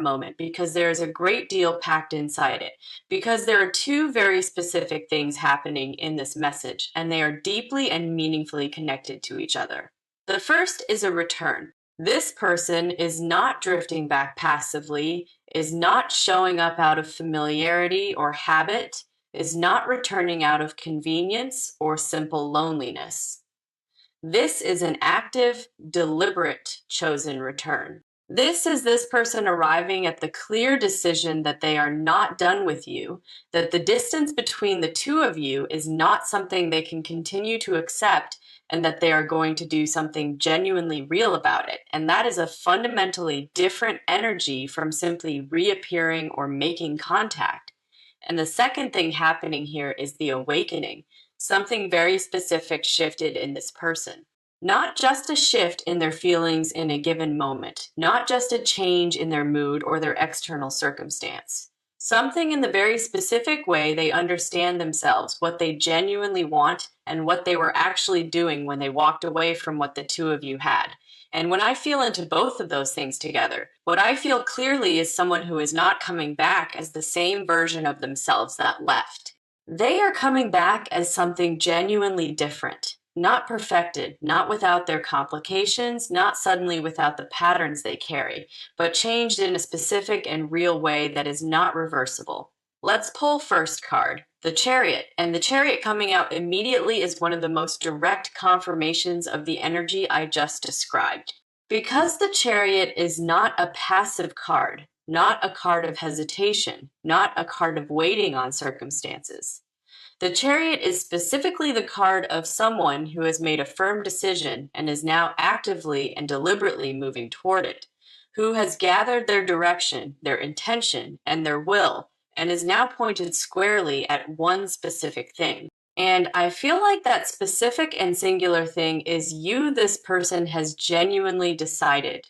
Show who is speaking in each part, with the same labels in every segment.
Speaker 1: moment because there's a great deal packed inside it. Because there are two very specific things happening in this message, and they are deeply and meaningfully connected to each other. The first is a return. This person is not drifting back passively, is not showing up out of familiarity or habit, is not returning out of convenience or simple loneliness. This is an active, deliberate, chosen return. This is this person arriving at the clear decision that they are not done with you, that the distance between the two of you is not something they can continue to accept, and that they are going to do something genuinely real about it. And that is a fundamentally different energy from simply reappearing or making contact. And the second thing happening here is the awakening. Something very specific shifted in this person. Not just a shift in their feelings in a given moment, not just a change in their mood or their external circumstance. Something in the very specific way they understand themselves, what they genuinely want, and what they were actually doing when they walked away from what the two of you had. And when I feel into both of those things together, what I feel clearly is someone who is not coming back as the same version of themselves that left. They are coming back as something genuinely different, not perfected, not without their complications, not suddenly without the patterns they carry, but changed in a specific and real way that is not reversible. Let's pull first card, the Chariot. And the Chariot coming out immediately is one of the most direct confirmations of the energy I just described. Because the Chariot is not a passive card, not a card of hesitation, not a card of waiting on circumstances. The Chariot is specifically the card of someone who has made a firm decision and is now actively and deliberately moving toward it, who has gathered their direction, their intention, and their will, and is now pointed squarely at one specific thing. And I feel like that specific and singular thing is you, this person has genuinely decided.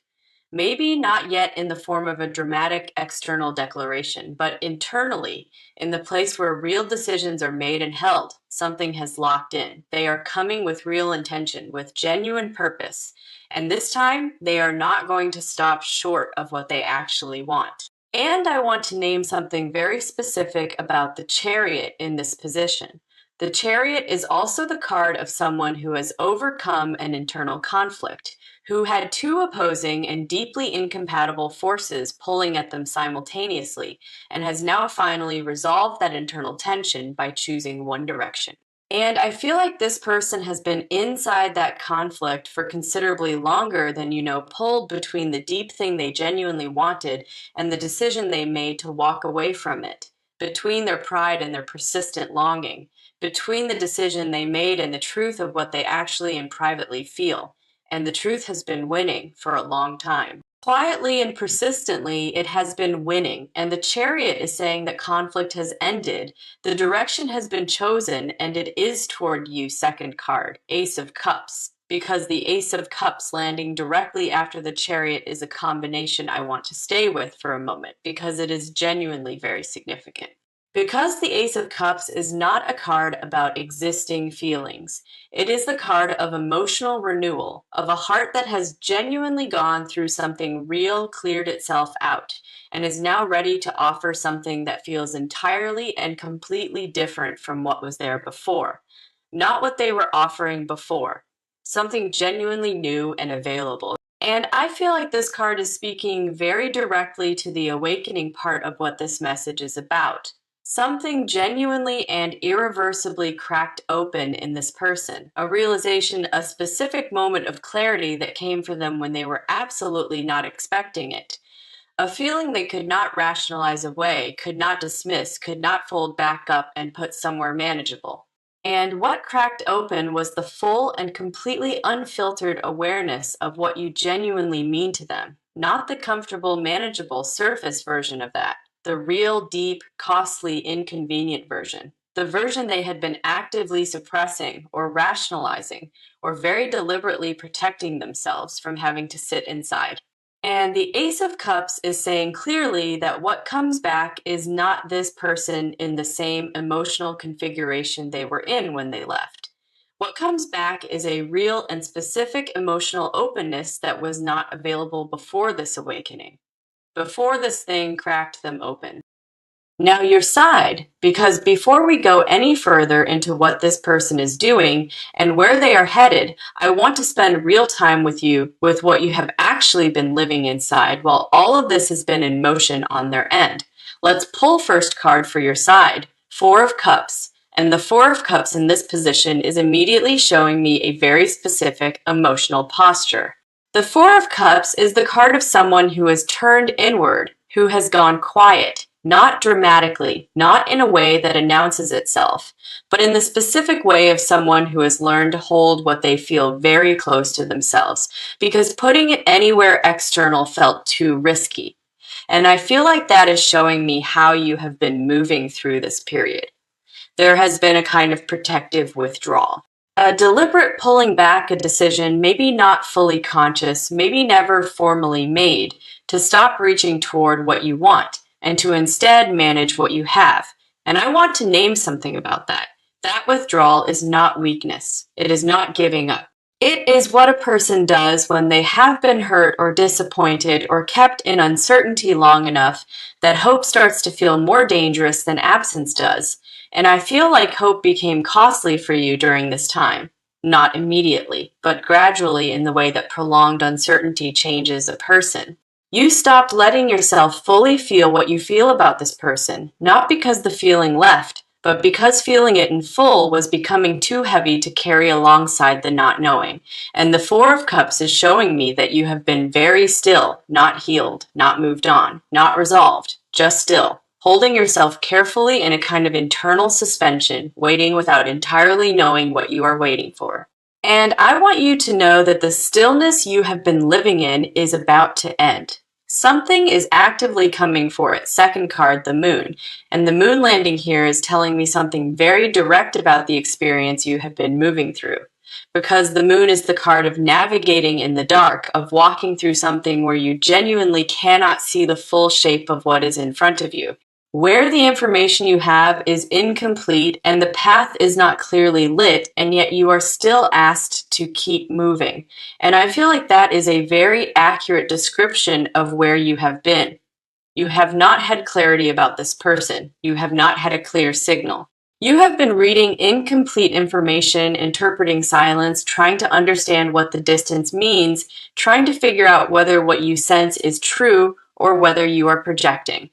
Speaker 1: Maybe not yet in the form of a dramatic external declaration, but internally, in the place where real decisions are made and held, something has locked in. They are coming with real intention, with genuine purpose. And this time, they are not going to stop short of what they actually want. And I want to name something very specific about the Chariot in this position. The Chariot is also the card of someone who has overcome an internal conflict, who had two opposing and deeply incompatible forces pulling at them simultaneously, and has now finally resolved that internal tension by choosing one direction. And I feel like this person has been inside that conflict for considerably longer than, pulled between the deep thing they genuinely wanted and the decision they made to walk away from it, between their pride and their persistent longing, between the decision they made and the truth of what they actually and privately feel. And the truth has been winning for a long time. Quietly and persistently, it has been winning, and the Chariot is saying that conflict has ended, the direction has been chosen, and it is toward you, second card, Ace of Cups, because the Ace of Cups landing directly after the Chariot is a combination I want to stay with for a moment, because it is genuinely very significant. Because the Ace of Cups is not a card about existing feelings. It is the card of emotional renewal, of a heart that has genuinely gone through something real, cleared itself out, and is now ready to offer something that feels entirely and completely different from what was there before. Not what they were offering before. Something genuinely new and available. And I feel like this card is speaking very directly to the awakening part of what this message is about. Something genuinely and irreversibly cracked open in this person, a realization, a specific moment of clarity that came for them when they were absolutely not expecting it. A feeling they could not rationalize away, could not dismiss, could not fold back up and put somewhere manageable. And what cracked open was the full and completely unfiltered awareness of what you genuinely mean to them, not the comfortable, manageable surface version of that. The real, deep, costly, inconvenient version. The version they had been actively suppressing or rationalizing or very deliberately protecting themselves from having to sit inside. And the Ace of Cups is saying clearly that what comes back is not this person in the same emotional configuration they were in when they left. What comes back is a real and specific emotional openness that was not available before this awakening. before this thing cracked them open. Now, your side, because before we go any further into what this person is doing and where they are headed, I want to spend real time with you with what you have actually been living inside while all of this has been in motion on their end. Let's pull first card for your side, Four of Cups. And the Four of Cups in this position is immediately showing me a very specific emotional posture. The Four of Cups is the card of someone who has turned inward, who has gone quiet, not dramatically, not in a way that announces itself, but in the specific way of someone who has learned to hold what they feel very close to themselves, because putting it anywhere external felt too risky. And I feel like that is showing me how you have been moving through this period. There has been a kind of protective withdrawal. A deliberate pulling back a decision, maybe not fully conscious, maybe never formally made, to stop reaching toward what you want and to instead manage what you have. And I want to name something about that. That withdrawal is not weakness. It is not giving up. It is what a person does when they have been hurt or disappointed or kept in uncertainty long enough that hope starts to feel more dangerous than absence does. And I feel like hope became costly for you during this time. Not immediately, but gradually in the way that prolonged uncertainty changes a person. You stopped letting yourself fully feel what you feel about this person, not because the feeling left, but because feeling it in full was becoming too heavy to carry alongside the not knowing. And the Four of Cups is showing me that you have been very still, not healed, not moved on, not resolved, just still, holding yourself carefully in a kind of internal suspension, waiting without entirely knowing what you are waiting for. And I want you to know that the stillness you have been living in is about to end. Something is actively coming for it. Second card, the moon. And the moon landing here is telling me something very direct about the experience you have been moving through. Because the moon is the card of navigating in the dark, of walking through something where you genuinely cannot see the full shape of what is in front of you, where the information you have is incomplete and the path is not clearly lit, and yet you are still asked to keep moving. And I feel like that is a very accurate description of where you have been. You have not had clarity about this person. You have not had a clear signal. You have been reading incomplete information, interpreting silence, trying to understand what the distance means, trying to figure out whether what you sense is true or whether you are projecting.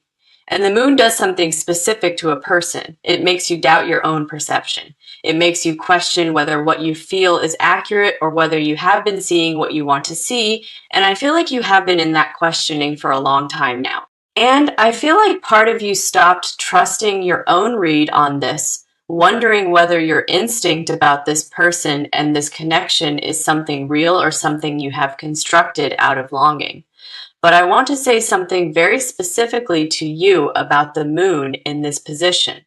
Speaker 1: And the moon does something specific to a person. It makes you doubt your own perception. It makes you question whether what you feel is accurate or whether you have been seeing what you want to see. And I feel like you have been in that questioning for a long time now. And I feel like part of you stopped trusting your own read on this, wondering whether your instinct about this person and this connection is something real or something you have constructed out of longing. But I want to say something very specifically to you about the moon in this position.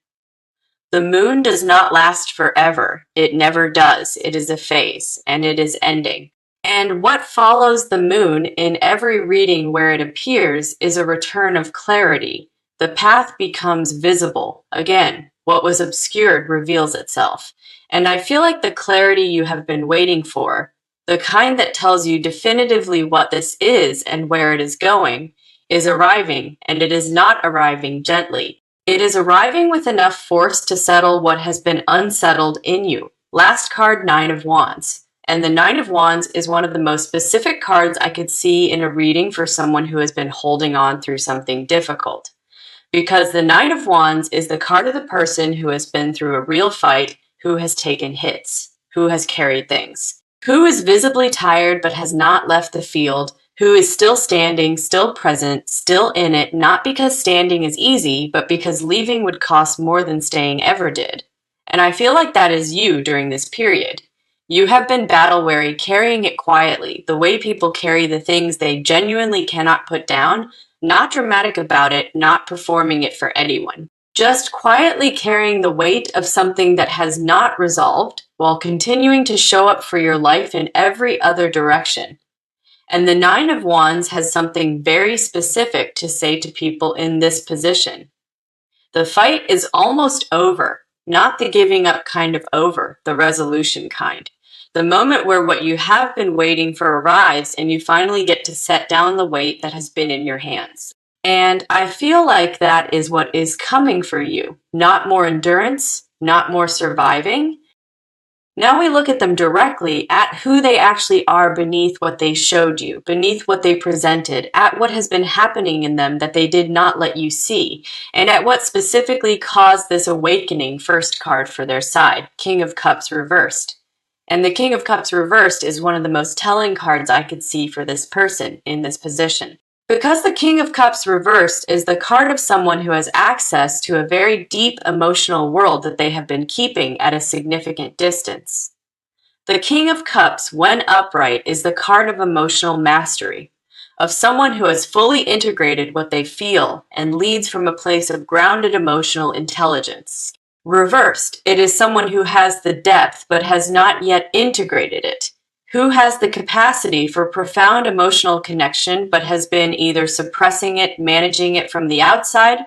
Speaker 1: The moon does not last forever. It never does. It is a phase, and it is ending. And what follows the moon in every reading where it appears is a return of clarity. The path becomes visible. Again, what was obscured reveals itself. And I feel like the clarity you have been waiting for, the kind that tells you definitively what this is and where it is going, is arriving, and it is not arriving gently. It is arriving with enough force to settle what has been unsettled in you. Last card, Nine of Wands. And the Nine of Wands is one of the most specific cards I could see in a reading for someone who has been holding on through something difficult. Because the Nine of Wands is the card of the person who has been through a real fight, who has taken hits, who has carried things, who is visibly tired but has not left the field, who is still standing, still present, still in it, not because standing is easy, but because leaving would cost more than staying ever did. And I feel like that is you during this period. You have been battle weary, carrying it quietly, the way people carry the things they genuinely cannot put down, not dramatic about it, not performing it for anyone. Just quietly carrying the weight of something that has not resolved while continuing to show up for your life in every other direction. And the Nine of Wands has something very specific to say to people in this position. The fight is almost over, not the giving up kind of over, the resolution kind. The moment where what you have been waiting for arrives and you finally get to set down the weight that has been in your hands. And I feel like that is what is coming for you. Not more endurance, not more surviving. Now we look at them directly at who they actually are beneath what they showed you, beneath what they presented, at what has been happening in them that they did not let you see, and at what specifically caused this awakening. First card for their side, King of Cups reversed. And the King of Cups reversed is one of the most telling cards I could see for this person in this position. Because the King of Cups reversed is the card of someone who has access to a very deep emotional world that they have been keeping at a significant distance. The King of Cups, when upright, is the card of emotional mastery, of someone who has fully integrated what they feel and leads from a place of grounded emotional intelligence. Reversed, it is someone who has the depth but has not yet integrated it, who has the capacity for profound emotional connection but has been either suppressing it, managing it from the outside,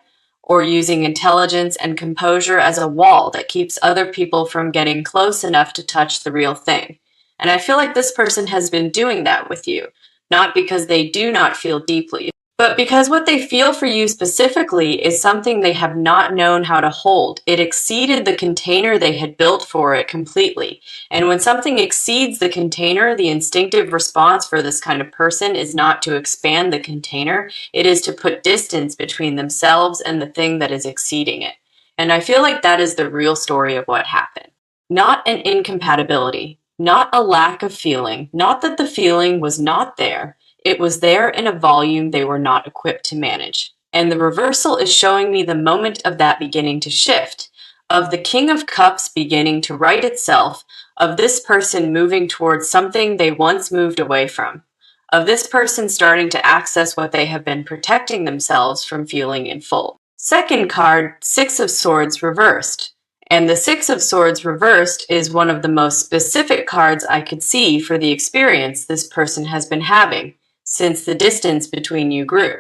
Speaker 1: or using intelligence and composure as a wall that keeps other people from getting close enough to touch the real thing. And I feel like this person has been doing that with you, not because they do not feel deeply, but because what they feel for you specifically is something they have not known how to hold. It exceeded the container they had built for it completely. And when something exceeds the container, the instinctive response for this kind of person is not to expand the container, it is to put distance between themselves and the thing that is exceeding it. And I feel like that is the real story of what happened. Not an incompatibility, not a lack of feeling, not that the feeling was not there. It was there in a volume they were not equipped to manage. And the reversal is showing me the moment of that beginning to shift, of the King of Cups beginning to right itself, of this person moving towards something they once moved away from, of this person starting to access what they have been protecting themselves from feeling in full. Second card, Six of Swords reversed. And the Six of Swords reversed is one of the most specific cards I could see for the experience this person has been having since the distance between you grew.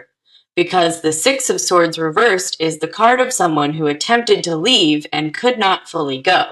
Speaker 1: Because the Six of Swords reversed is the card of someone who attempted to leave and could not fully go.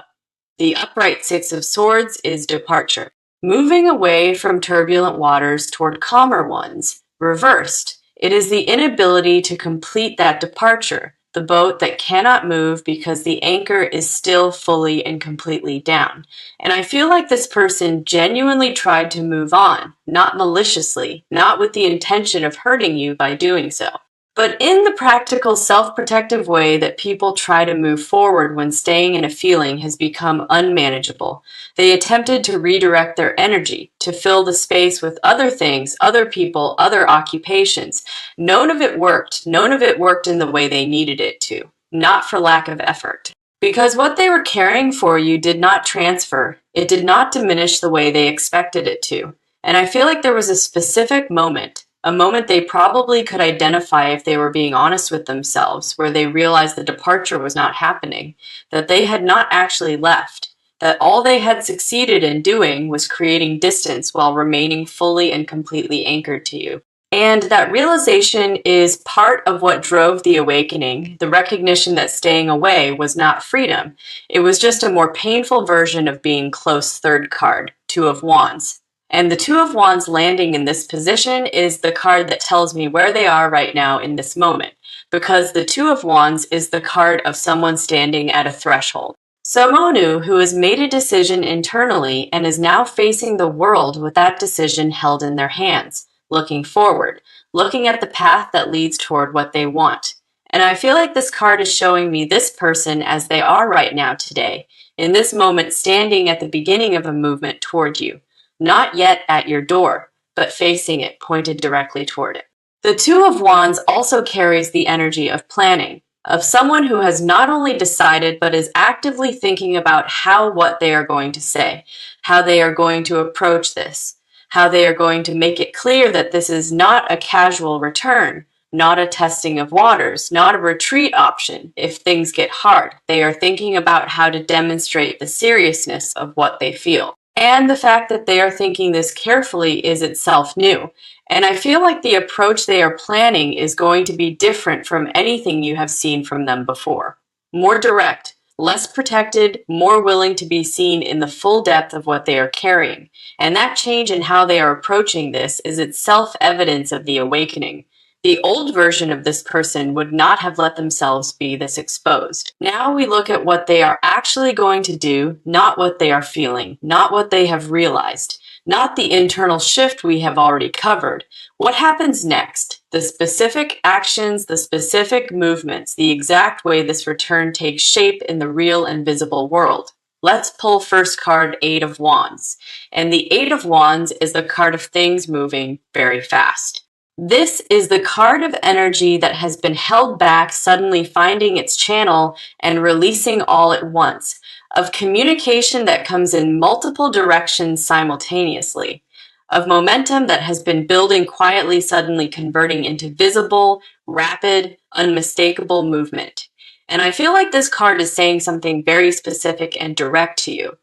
Speaker 1: The upright Six of Swords is departure, moving away from turbulent waters toward calmer ones. Reversed, it is the inability to complete that departure, the boat that cannot move because the anchor is still fully and completely down. And I feel like this person genuinely tried to move on, not maliciously, not with the intention of hurting you by doing so, but in the practical self-protective way that people try to move forward when staying in a feeling has become unmanageable. They attempted to redirect their energy, to fill the space with other things, other people, other occupations. None of it worked. None of it worked in the way they needed it to, not for lack of effort. Because what they were caring for you did not transfer. It did not diminish the way they expected it to. And I feel like there was a specific moment, a moment they probably could identify if they were being honest with themselves, where they realized the departure was not happening, that they had not actually left, that all they had succeeded in doing was creating distance while remaining fully and completely anchored to you. And that realization is part of what drove the awakening, the recognition that staying away was not freedom. It was just a more painful version of being close. Third card, Two of Wands. And the Two of Wands landing in this position is the card that tells me where they are right now in this moment, because the Two of Wands is the card of someone standing at a threshold. Someone who has made a decision internally and is now facing the world with that decision held in their hands, looking forward, looking at the path that leads toward what they want. And I feel like this card is showing me this person as they are right now today, in this moment standing at the beginning of a movement toward you. Not yet at your door, but facing it, pointed directly toward it. The Two of Wands also carries the energy of planning, of someone who has not only decided, but is actively thinking about what they are going to say, how they are going to approach this, how they are going to make it clear that this is not a casual return, not a testing of waters, not a retreat option if things get hard. They are thinking about how to demonstrate the seriousness of what they feel. And the fact that they are thinking this carefully is itself new. And I feel like the approach they are planning is going to be different from anything you have seen from them before. More direct, less protected, more willing to be seen in the full depth of what they are carrying. And that change in how they are approaching this is itself evidence of the awakening. The old version of this person would not have let themselves be this exposed. Now we look at what they are actually going to do, not what they are feeling, not what they have realized, not the internal shift we have already covered. What happens next? The specific actions, the specific movements, the exact way this return takes shape in the real and visible world. Let's pull first card, Eight of Wands. And the Eight of Wands is the card of things moving very fast. This is the card of energy that has been held back, suddenly finding its channel and releasing all at once, of communication that comes in multiple directions simultaneously, of momentum that has been building quietly, suddenly converting into visible, rapid, unmistakable movement. And I feel like this card is saying something very specific and direct to you.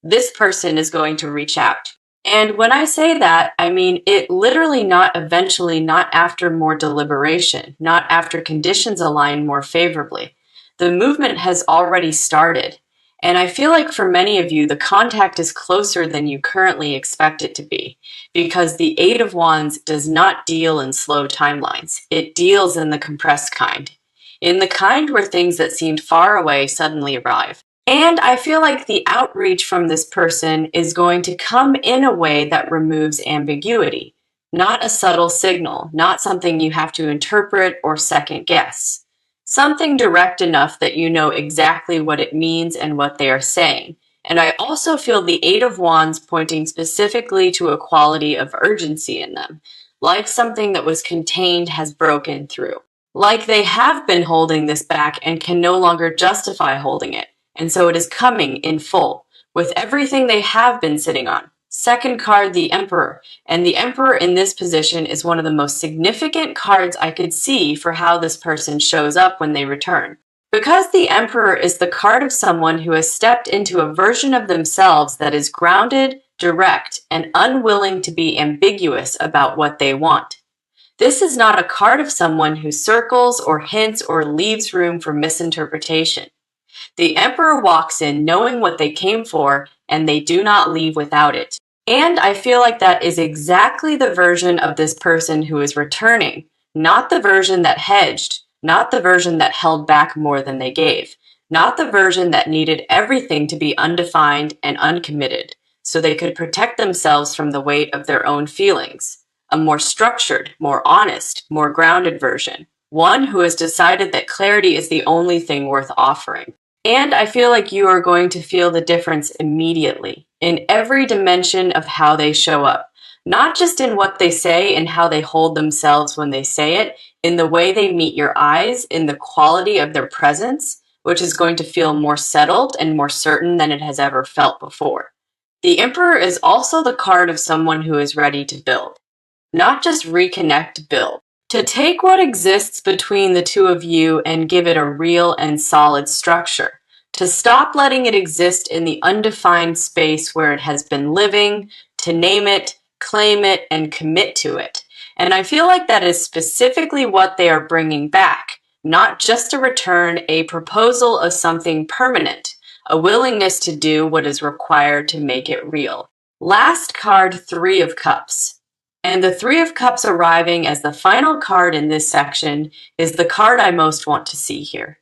Speaker 1: This person is going to reach out. And when I say that, I mean it literally, not eventually, not after more deliberation, not after conditions align more favorably. The movement has already started. And I feel like for many of you, the contact is closer than you currently expect it to be, because the Eight of Wands does not deal in slow timelines. It deals in the compressed kind, in the kind where things that seemed far away suddenly arrive. And I feel like the outreach from this person is going to come in a way that removes ambiguity, not a subtle signal, not something you have to interpret or second guess. Something direct enough that you know exactly what it means and what they are saying. And I also feel the Eight of Wands pointing specifically to a quality of urgency in them, like something that was contained has broken through. Like they have been holding this back and can no longer justify holding it. And so it is coming in full, with everything they have been sitting on. Second card, the Emperor. And the Emperor in this position is one of the most significant cards I could see for how this person shows up when they return. Because the Emperor is the card of someone who has stepped into a version of themselves that is grounded, direct, and unwilling to be ambiguous about what they want. This is not a card of someone who circles or hints or leaves room for misinterpretation. The Emperor walks in knowing what they came for, and they do not leave without it. And I feel like that is exactly the version of this person who is returning, not the version that hedged, not the version that held back more than they gave, not the version that needed everything to be undefined and uncommitted, so they could protect themselves from the weight of their own feelings. A more structured, more honest, more grounded version. One who has decided that clarity is the only thing worth offering. And I feel like you are going to feel the difference immediately in every dimension of how they show up, not just in what they say and how they hold themselves when they say it, in the way they meet your eyes, in the quality of their presence, which is going to feel more settled and more certain than it has ever felt before. The Emperor is also the card of someone who is ready to build, not just reconnect, build. To take what exists between the two of you and give it a real and solid structure. To stop letting it exist in the undefined space where it has been living, to name it, claim it, and commit to it. And I feel like that is specifically what they are bringing back, not just a return, a proposal of something permanent, a willingness to do what is required to make it real. Last card, Three of Cups. And the Three of Cups arriving as the final card in this section is the card I most want to see here.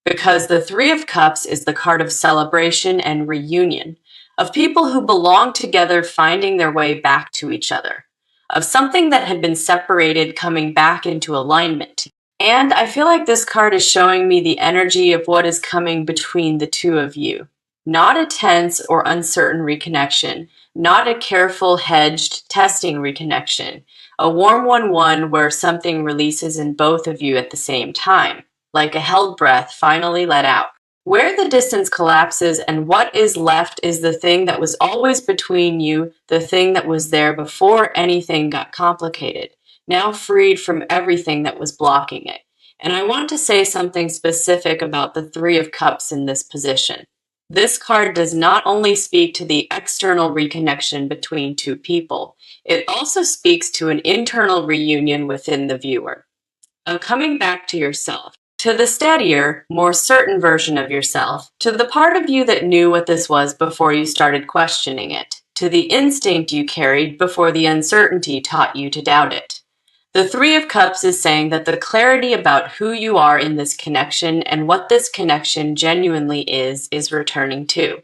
Speaker 1: Because the Three of Cups is the card of celebration and reunion, of people who belong together finding their way back to each other, of something that had been separated coming back into alignment. And I feel like this card is showing me the energy of what is coming between the two of you. Not a tense or uncertain reconnection, not a careful, hedged, testing reconnection, a warm 1-1 where something releases in both of you at the same time, like a held breath finally let out. Where the distance collapses and what is left is the thing that was always between you, the thing that was there before anything got complicated, now freed from everything that was blocking it. And I want to say something specific about the Three of Cups in this position. This card does not only speak to the external reconnection between two people, it also speaks to an internal reunion within the viewer, of coming back to yourself, to the steadier, more certain version of yourself, to the part of you that knew what this was before you started questioning it, to the instinct you carried before the uncertainty taught you to doubt it. The Three of Cups is saying that the clarity about who you are in this connection and what this connection genuinely is returning too.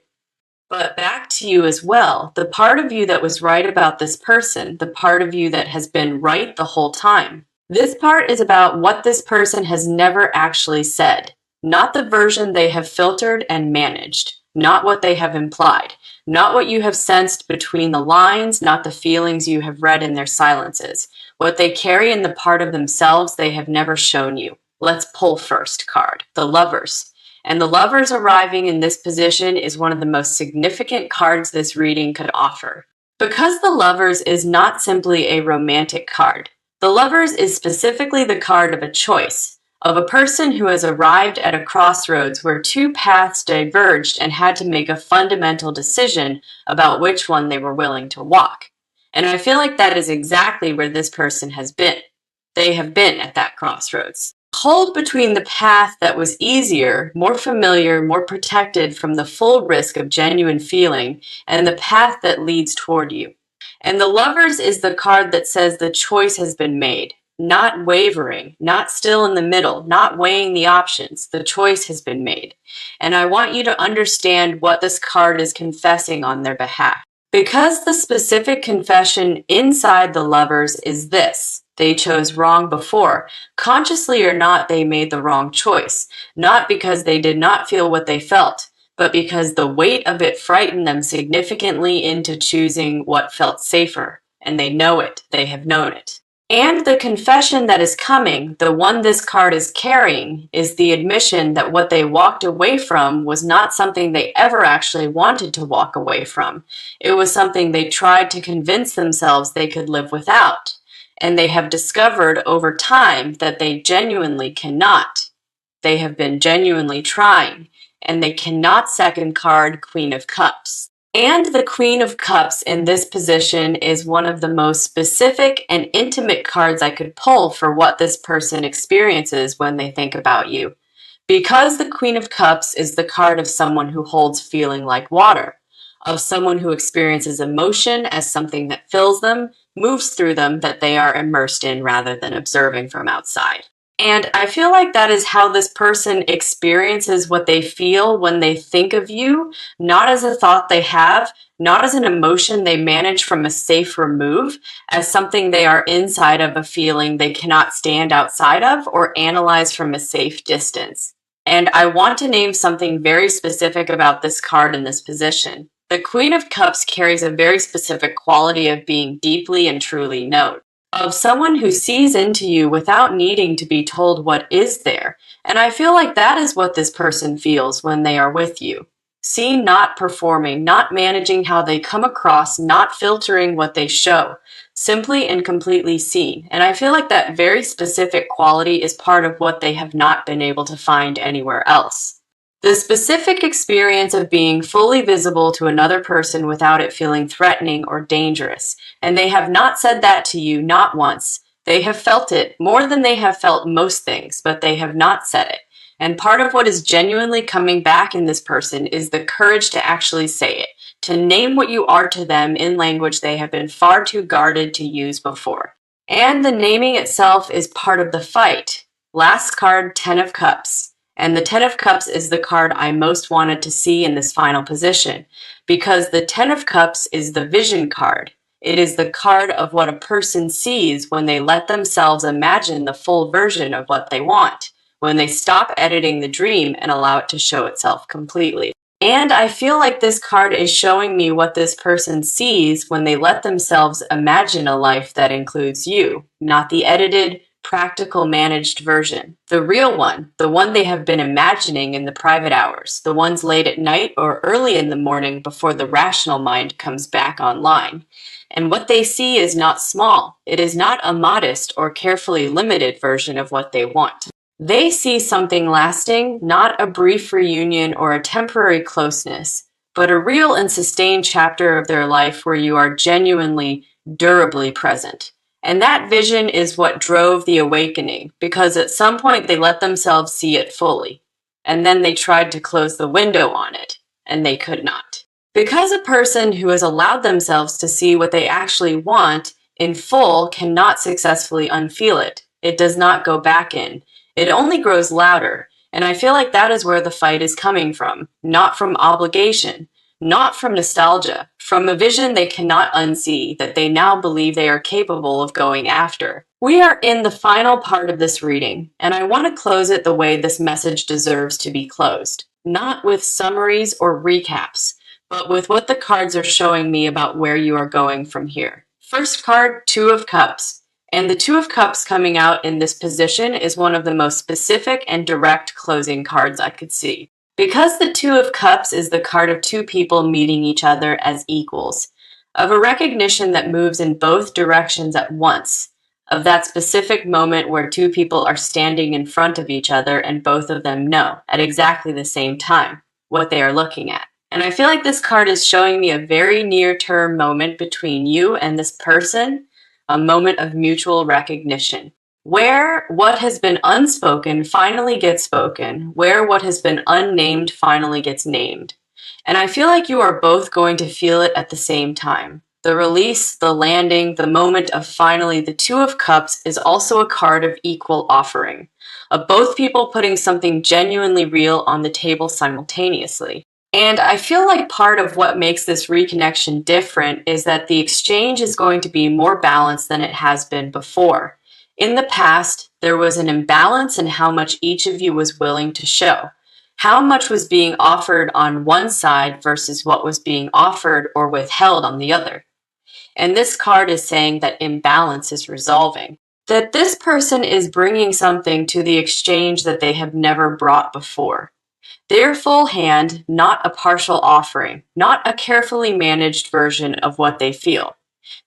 Speaker 1: But back to you as well, the part of you that was right about this person, the part of you that has been right the whole time. This part is about what this person has never actually said, not the version they have filtered and managed, not what they have implied, not what you have sensed between the lines, not the feelings you have read in their silences, what they carry in the part of themselves they have never shown you. Let's pull first card, the Lovers. And the Lovers arriving in this position is one of the most significant cards this reading could offer. Because the Lovers is not simply a romantic card, the Lovers is specifically the card of a choice, of a person who has arrived at a crossroads where two paths diverged and had to make a fundamental decision about which one they were willing to walk. And I feel like that is exactly where this person has been. They have been at that crossroads. Hold between the path that was easier, more familiar, more protected from the full risk of genuine feeling, and the path that leads toward you. And the Lovers is the card that says the choice has been made, not wavering, not still in the middle, not weighing the options. The choice has been made. And I want you to understand what this card is confessing on their behalf. Because the specific confession inside the Lovers is this: they chose wrong before. Consciously or not, they made the wrong choice. Not because they did not feel what they felt, but because the weight of it frightened them significantly into choosing what felt safer. And they know it. They have known it. And the confession that is coming, the one this card is carrying, is the admission that what they walked away from was not something they ever actually wanted to walk away from. It was something they tried to convince themselves they could live without. And they have discovered over time that they genuinely cannot. They have been genuinely trying, and they cannot. Second card, Queen of Cups. And the Queen of Cups in this position is one of the most specific and intimate cards I could pull for what this person experiences when they think about you. Because the Queen of Cups is the card of someone who holds feeling like water, of someone who experiences emotion as something that fills them, moves through them, that they are immersed in rather than observing from outside. And I feel like that is how this person experiences what they feel when they think of you, not as a thought they have, not as an emotion they manage from a safe remove, as something they are inside of, a feeling they cannot stand outside of or analyze from a safe distance. And I want to name something very specific about this card in this position. The Queen of Cups carries a very specific quality of being deeply and truly known, of someone who sees into you without needing to be told what is there. And I feel like that is what this person feels when they are with you. Seen, not performing, not managing how they come across, not filtering what they show, simply and completely seen. And I feel like that very specific quality is part of what they have not been able to find anywhere else. The specific experience of being fully visible to another person without it feeling threatening or dangerous. And they have not said that to you, not once. They have felt it more than they have felt most things, but they have not said it. And part of what is genuinely coming back in this person is the courage to actually say it, to name what you are to them in language they have been far too guarded to use before. And the naming itself is part of the fight. Last card, Ten of Cups. And the Ten of Cups is the card I most wanted to see in this final position, because the Ten of Cups is the vision card. It is the card of what a person sees when they let themselves imagine the full version of what they want, when they stop editing the dream and allow it to show itself completely. And I feel like this card is showing me what this person sees when they let themselves imagine a life that includes you, not the edited, practical, managed version. The real one, the one they have been imagining in the private hours, the ones late at night or early in the morning before the rational mind comes back online. And what they see is not small. It is not a modest or carefully limited version of what they want. They see something lasting, not a brief reunion or a temporary closeness, but a real and sustained chapter of their life where you are genuinely, durably present. And that vision is what drove the awakening, because at some point they let themselves see it fully. And then they tried to close the window on it, and they could not. Because a person who has allowed themselves to see what they actually want in full cannot successfully unfeel it. It does not go back in. It only grows louder. And I feel like that is where the fight is coming from, not from obligation, not from nostalgia, from a vision they cannot unsee that they now believe they are capable of going after. We are in the final part of this reading, and I want to close it the way this message deserves to be closed, not with summaries or recaps, but with what the cards are showing me about where you are going from here. First card, Two of Cups. And the Two of Cups coming out in this position is one of the most specific and direct closing cards I could see. Because the Two of Cups is the card of two people meeting each other as equals, of a recognition that moves in both directions at once, of that specific moment where two people are standing in front of each other and both of them know at exactly the same time what they are looking at. And I feel like this card is showing me a very near-term moment between you and this person, a moment of mutual recognition, where what has been unspoken finally gets spoken, where what has been unnamed finally gets named. And I feel like you are both going to feel it at the same time. The release, the landing, the moment of finally the Two of Cups is also a card of equal offering, of both people putting something genuinely real on the table simultaneously. And I feel like part of what makes this reconnection different is that the exchange is going to be more balanced than it has been before. In the past, there was an imbalance in how much each of you was willing to show, how much was being offered on one side versus what was being offered or withheld on the other. And this card is saying that imbalance is resolving, that this person is bringing something to the exchange that they have never brought before. Their full hand, not a partial offering, not a carefully managed version of what they feel.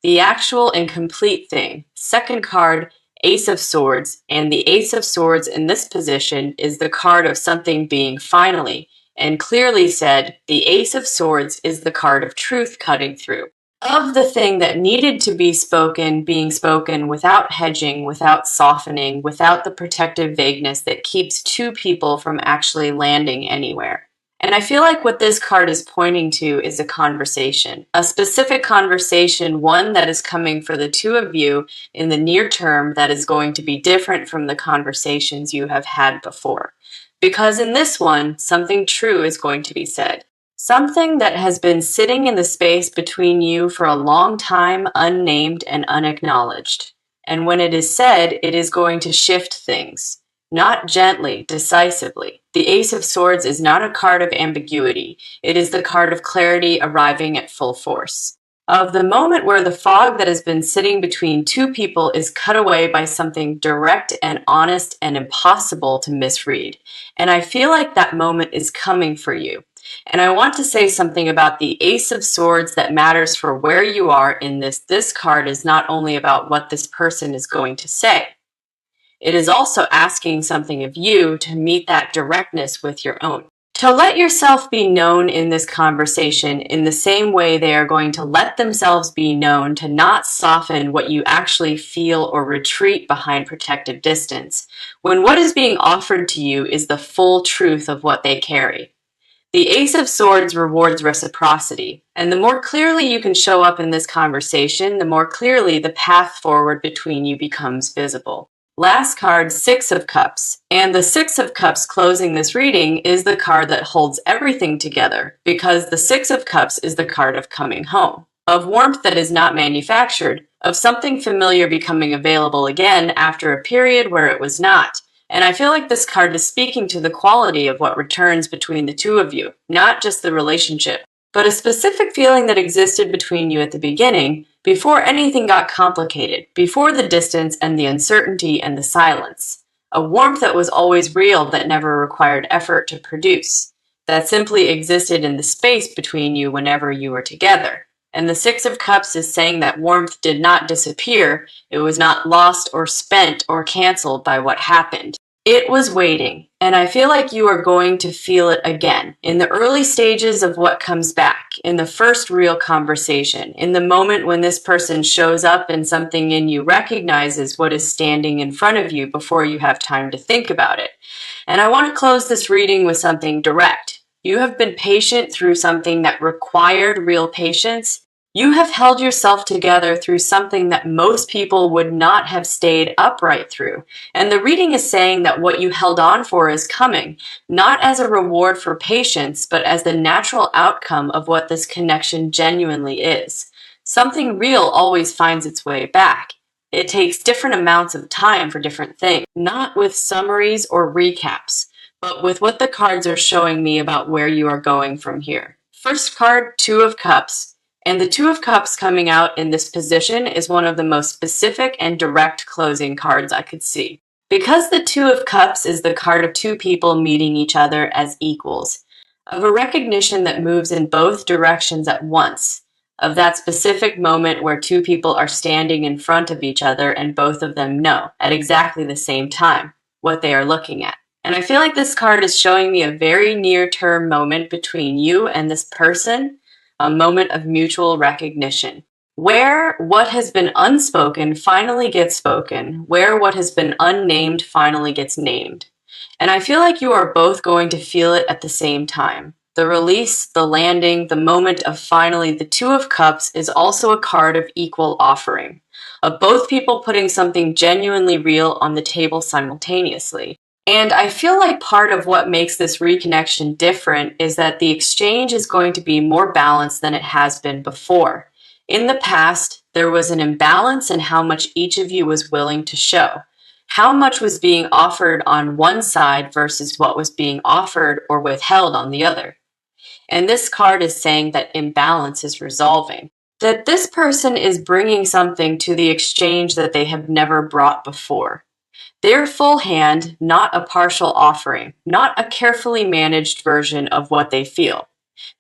Speaker 1: The actual and complete thing. Second card, Ace of Swords, and the Ace of Swords in this position is the card of something being finally and clearly said. The Ace of Swords is the card of truth cutting through, of the thing that needed to be spoken being spoken without hedging, without softening, without the protective vagueness that keeps two people from actually landing anywhere. And I feel like what this card is pointing to is a conversation, a specific conversation, one that is coming for the two of you in the near term that is going to be different from the conversations you have had before. Because in this one, something true is going to be said. Something that has been sitting in the space between you for a long time, unnamed and unacknowledged. And when it is said, it is going to shift things. Not gently, decisively. The Ace of Swords is not a card of ambiguity. It is the card of clarity arriving at full force. Of the moment where the fog that has been sitting between two people is cut away by something direct and honest and impossible to misread. And I feel like that moment is coming for you. And I want to say something about the Ace of Swords that matters for where you are in this. This card is not only about what this person is going to say. It is also asking something of you to meet that directness with your own. To let yourself be known in this conversation in the same way they are going to let themselves be known, to not soften what you actually feel or retreat behind protective distance, when what is being offered to you is the full truth of what they carry. The Ace of Swords rewards reciprocity, and the more clearly you can show up in this conversation, the more clearly the path forward between you becomes visible. Last card, Six of Cups. And the Six of Cups closing this reading is the card that holds everything together, because the Six of Cups is the card of coming home, of warmth that is not manufactured, of something familiar becoming available again after a period where it was not. And I feel like this card is speaking to the quality of what returns between the two of you, not just the relationship, but a specific feeling that existed between you at the beginning, before anything got complicated, before the distance and the uncertainty and the silence. A warmth that was always real, that never required effort to produce, that simply existed in the space between you whenever you were together. And the Six of Cups is saying that warmth did not disappear. It was not lost or spent or canceled by what happened. It was waiting, and I feel like you are going to feel it again in the early stages of what comes back, in the first real conversation, in the moment when this person shows up and something in you recognizes what is standing in front of you before you have time to think about it. And I want to close this reading with something direct. You have been patient through something that required real patience. You have held yourself together through something that most people would not have stayed upright through. And the reading is saying that what you held on for is coming, not as a reward for patience, but as the natural outcome of what this connection genuinely is. Something real always finds its way back. It takes different amounts of time for different things, not with summaries or recaps, but with what the cards are showing me about where you are going from here. First card, Two of Cups. And the Two of Cups coming out in this position is one of the most specific and direct closing cards I could see. Because the Two of Cups is the card of two people meeting each other as equals, of a recognition that moves in both directions at once, of that specific moment where two people are standing in front of each other and both of them know at exactly the same time what they are looking at. And I feel like this card is showing me a very near-term moment between you and this person, a moment of mutual recognition, where what has been unspoken finally gets spoken, where what has been unnamed finally gets named. And I feel like you are both going to feel it at the same time. The release, the landing, the moment of finally, the Two of Cups is also a card of equal offering, of both people putting something genuinely real on the table simultaneously. And I feel like part of what makes this reconnection different is that the exchange is going to be more balanced than it has been before. In the past, there was an imbalance in how much each of you was willing to show. How much was being offered on one side versus what was being offered or withheld on the other. And this card is saying that imbalance is resolving, that this person is bringing something to the exchange that they have never brought before. Their full hand, not a partial offering, not a carefully managed version of what they feel.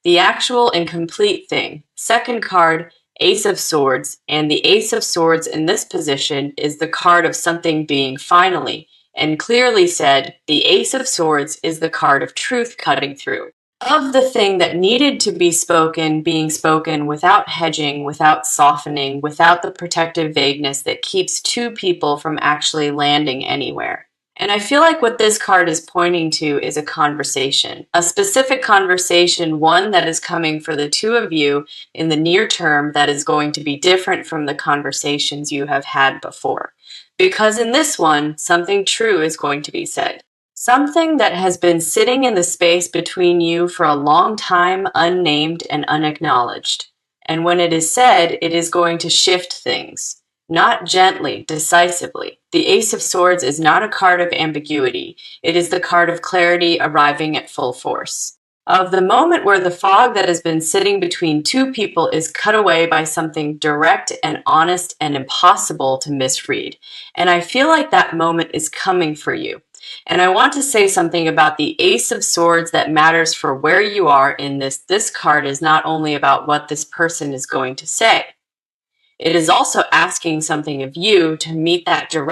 Speaker 1: The actual and complete thing. Second card, Ace of Swords, and the Ace of Swords in this position is the card of something being finally, and clearly said, the Ace of Swords is the card of truth cutting through. Of the thing that needed to be spoken, being spoken without hedging, without softening, without the protective vagueness that keeps two people from actually landing anywhere. And I feel like what this card is pointing to is a conversation, a specific conversation, one that is coming for the two of you in the near term that is going to be different from the conversations you have had before. Because in this one, something true is going to be said. Something that has been sitting in the space between you for a long time, unnamed and unacknowledged. And when it is said, it is going to shift things. Not gently, decisively. The Ace of Swords is not a card of ambiguity. It is the card of clarity arriving at full force. Of the moment where the fog that has been sitting between two people is cut away by something direct and honest and impossible to misread. And I feel like that moment is coming for you. And I want to say something about the Ace of Swords that matters for where you are in this. This card is not only about what this person is going to say. It is also asking something of you to meet that direct